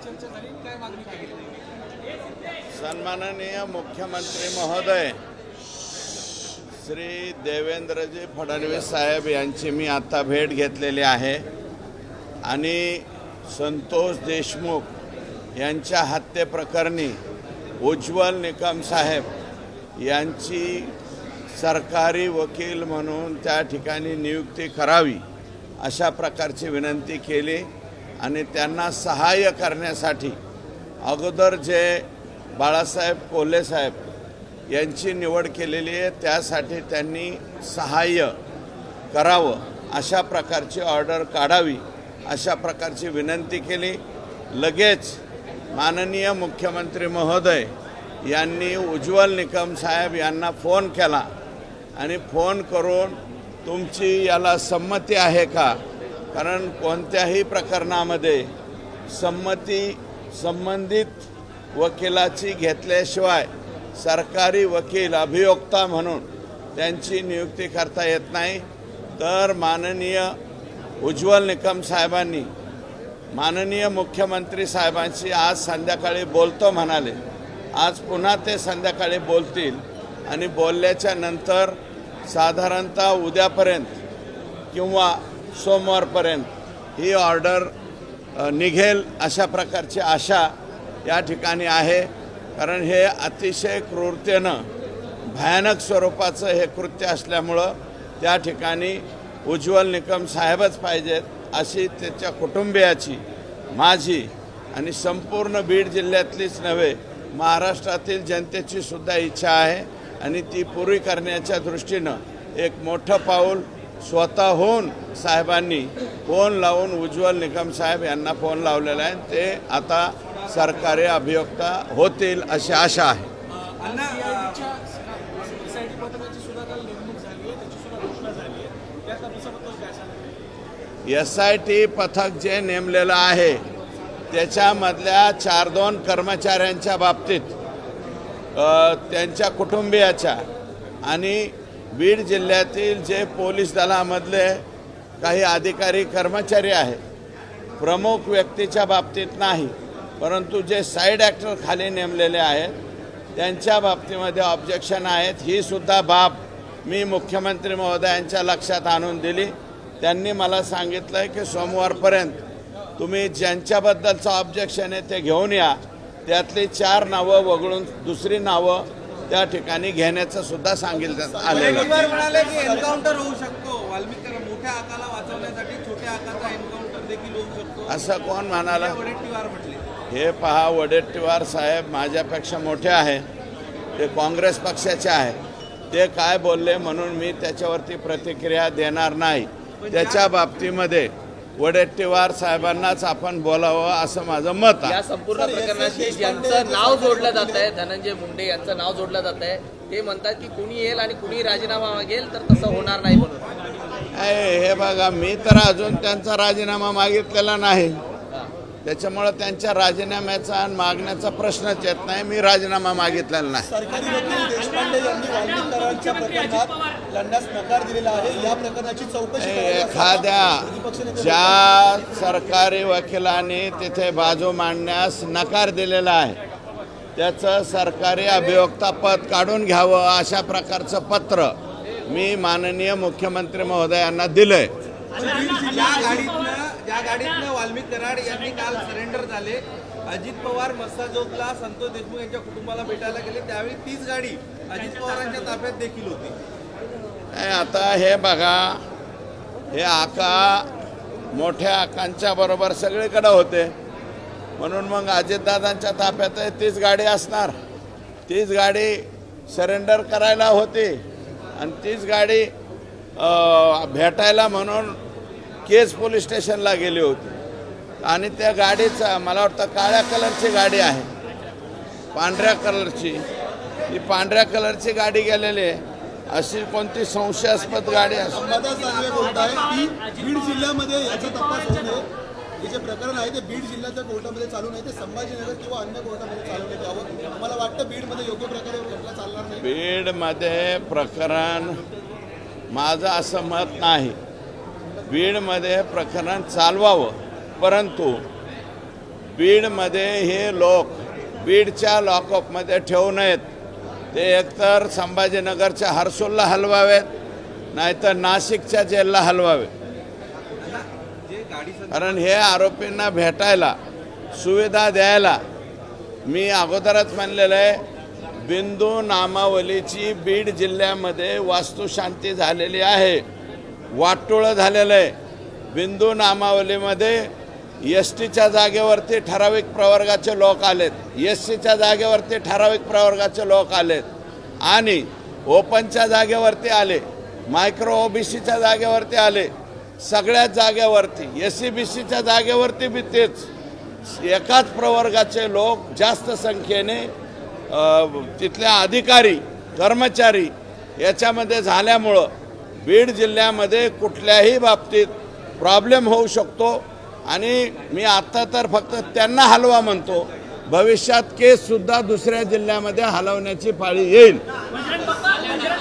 चर्चा झाली, काय मागणी केली? सन्माननीय मुख्यमंत्री महोदय श्री देवेंद्रजी फडणवीस साहेब यांची मी आता भेट घेतलेली आहे आणि संतोष देशमुख यांच्या हत्येप्रकरणी उज्ज्वल निकम साहेब यांची सरकारी वकील म्हणून त्या ठिकाणी नियुक्ती करावी अशा प्रकारची विनंती केली आणि त्यांना सहाय्य करण्यासाठी अगोदर जे बाळासाहेब कोल्हे साहेब यांची निवड केलेली आहे त्यासाठी त्यांनी सहाय्य करावं अशा प्रकारची ऑर्डर काढावी अशा प्रकारची विनंती केली। लगेच माननीय मुख्यमंत्री महोदय यांनी उज्ज्वल निकम साहेब यांना फोन केला आणि फोन करून तुमची याला संमती आहे का, कारण कोणत्याही प्रकरणामध्ये संबंधित वकिलाची घेतल्याशिवाय सरकारी वकील अभियोक्ता म्हणून त्यांची नियुक्ती करता येत नाही। तर माननीय उज्ज्वल निकम साहेबांनी माननीय मुख्यमंत्री साहेबांशी आज संध्याकाळी बोलतो म्हणाले। आज पुन्हा ते संध्याकाळी बोलतील आणि बोलल्याच्या नंतर साधारणतः उद्यापर्यंत किंवा सोमवारपर्यंत ही ऑर्डर निघेल अशा प्रकारची आशा या ठिकाणी आहे। कारण हे अतिशय क्रूरतेनं भयानक स्वरूपाचं हे कृत्य असल्यामुळं त्या ठिकाणी उज्ज्वल निकम साहेबच पाहिजेत अशी त्याच्या कुटुंबियाची, माझी आणि संपूर्ण बीड जिल्ह्यातलीच नव्हे महाराष्ट्रातील जनतेची सुद्धा इच्छा आहे आणि ती पुरी करण्याच्या दृष्टीनं एक मोठं पाऊल स्वतःहून साहेबांनी फोन लावून उज्ज्वल निकम साहेब यांना फोन लावलेला आहे। ते आता सरकारी अभियोक्ता होतील अशी आशा आहे। SIT पथक जे नेमलेलं आहे त्याच्यामधल्या 4-2 कर्मचाऱ्यांच्या बाबतीत त्यांच्या कुटुंबियाच्या आणि बीड जिल्ह्यातील जे पोलीस दलामधले काही अधिकारी कर्मचारी आहेत प्रमुख व्यक्तीच्या बाबतीत नाही, परंतु जे साईड ॲक्टर खाली नेमलेले आहेत त्यांच्या बाबतीमध्ये ऑब्जेक्शन आहेत। ही सुद्धा बाब मी मुख्यमंत्री महोदयांच्या लक्षात आणून दिली। त्यांनी मला सांगितलं की सोमवारपर्यंत तुम्ही ज्यांच्याबद्दलचं ऑब्जेक्शन आहे ते घेऊन या। त्यातली 4 नावं वगळून दुसरी नावं त्या ठिकाणी घेण्याचं सुद्धा सांगितलं आलेलं म्हणाले की एन्काउंटर होऊ शकतो, वाल्मिकी मोठ्या आकाला वाचवण्यासाठी छोट्या आकाचा एन्काउंटर देखील होऊ शकतो असं कोण म्हणाला? वडेट्टीवार म्हटले। हे पहा, वडेट्टीवार साहेब माझ्यापेक्षा मोठे आहे, ते काँग्रेस पक्षाचे आहे। ते काय बोलले म्हणून मी त्याच्यावरती प्रतिक्रिया देणार नाही। त्याच्या बाबतीमध्ये वडेट्टीवार साहेबांनाच आपण बोलावं असं माझं मत आहे। या संपूर्ण प्रकरणाशी ज्यांचं नाव जोडलं जात आहे, धनंजय मुंडे यांचं नाव जोडलं जात आहे, ते म्हणतात की कुणी येईल आणि कुणी राजीनामा मागेल तर तसं होणार नाही म्हणून। हे बघा, मी तर अजून त्यांचा राजीनामा मागितलेला नाही, त्याच्यामुळे त्यांच्या राजीनाम्याचा आणि मागण्याचा प्रश्नच येत नाही। मी राजीनामा मागितलेला नाही। सरकारी वकील देशपांडे यांनी वाल्मिक करारांच्या प्रकरणात लढण्यास नकार दिलेला आहे। या प्रकरणाची चौकशी एखाद्या ज्या सरकारी वकिलांनी तिथे बाजू मांडण्यास नकार दिलेला आहे त्याचं सरकारी अभियोक्ता पद काढून घ्यावं अशा प्रकारचं पत्र मी माननीय मुख्यमंत्री महोदयांना दिलंय। ज्या गाडीतनं वाल्मिक कराड यांनी काल सरेंडर झाले, अजित पवार मस्साजोगला संतोष देशमुख यांच्या कुटुंबाला भेटायला गेले, त्यावेळी तीच गाडी अजित पवारांच्या ताब्यात देखील होती। आता हे बघा, हे आका मोठ्या आकांच्या बरोबर सगळीकडे होते म्हणून मग अजितदादांच्या ताब्यात तीच गाडी असणार। तीच गाडी सरेंडर करायला होती आणि तीच गाडी भेटायला म्हणून केज पोलीस स्टेशनला गेली होती आणि त्या गाडीचा मला वाटतं काळ्या कलरची गाडी आहे, पांढऱ्या कलरची, ही पांढऱ्या कलरची गाडी गेलेली आहे। अशी कोणती संशयास्पद गाडी असते? बीड जिल्ह्यामध्ये याचा तपास होऊ नये, हे जे प्रकरण आहे ते बीड जिल्ह्याच्या कोर्टामध्ये चालू नाही, ते संभाजीनगर किंवा अन्य कोर्टामध्ये चालवण्यात यावं। मला वाटतं बीडमध्ये योग्य प्रकारे घटना चालणार नाही। बीडमध्ये प्रकरण माझं असं मत नाही, बीडमध्ये प्रकरण चालवावं, परंतु बीडमध्ये हे लोक बीडच्या लॉकअपमध्ये ठेवू नयेत. ते एकतर संभाजीनगरच्या हर्सूलला हलवावेत, नाहीतर नाशिकच्या जेलला हलवावे. कारण हे आरोपींना भेटायला, सुविधा द्यायला मी अगोदरच म्हणलेलं आहे, बिंदू नामावलीची बीड जिल्ह्यामध्ये वास्तुशांती झालेली आहे, वाटोळं झालेलं आहे. बिंदू नामावलीमध्ये एस टीच्या जागेवरती ठराविक प्रवर्गाचे लोक आलेत, एस सीच्या जागेवरती ठराविक प्रवर्गाचे लोक आलेत आणि ओपनच्या जागेवरती आले, मायक्रो ओबीसीच्या जागेवरती आले, सगळ्याच जागेवरती एस सी बी सीच्या जागेवरती बी तेच एकाच प्रवर्गाचे लोक जास्त संख्येने तिथल्या अधिकारी कर्मचारी याच्यामध्ये झाल्यामुळं बीड जिल्ह्यामध्ये कुठल्याही बाबतीत प्रॉब्लेम होऊ शकतो. आणि मी आत्ता तर फक्त त्यांना हलवा म्हणतो, भविष्यात केससुद्धा दुसऱ्या जिल्ह्यामध्ये हलवण्याची पाळी येईल. बजरंग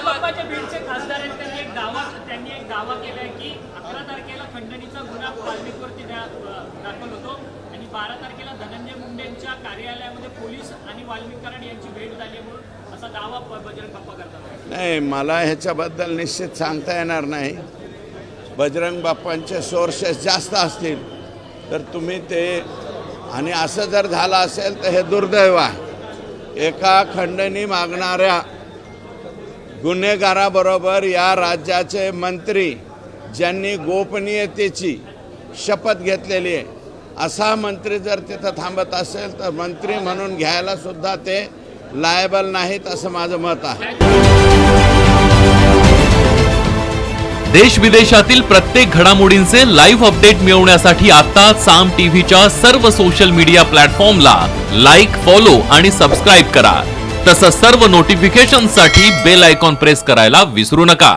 बाप्पाच्या बीडचे खासदार आहेत, त्यांनी एक दावा केला आहे की 11 तारखेला खंडणीचा गुन्हा वाल्मिकवरती दाखल होतो आणि 12 तारखेला धनंजय मुंडेंच्या कार्यालयामध्ये पोलीस आणि वाल्मिक कराड यांची भेट झाली म्हणून असा दावा बजरंग बाप्पा करतात. नाही, मला ह्याच्याबद्दल निश्चित सांगता येणार नाही. बजरंग बाप्पांचे सोर्सेस जास्त असतील तर तुम्ही ते, आणि असं जर झालं असेल तर हे दुर्दैव आहे. एका खंडणी मागणाऱ्या गुन्हेगाराबरोबर या राज्याचे मंत्री ज्यांनी गोपनीयतेची शपथ घेतलेली आहे, असा मंत्री जर तिथं थांबत असेल तर मंत्री म्हणून घ्यायला सुद्धा ते लायबल नाहीत असं माझं मत आहे. देश विदेशातील प्रत्येक घडामोडींचे लाईव्ह अपडेट मिळवण्यासाठी आता साम टीव्हीच्या सर्व सोशल मीडिया प्लॅटफॉर्मला लाईक, फॉलो आणि सबस्क्राईब करा. तसंच सर्व नोटिफिकेशनसाठी बेल आयकॉन प्रेस करायला विसरू नका.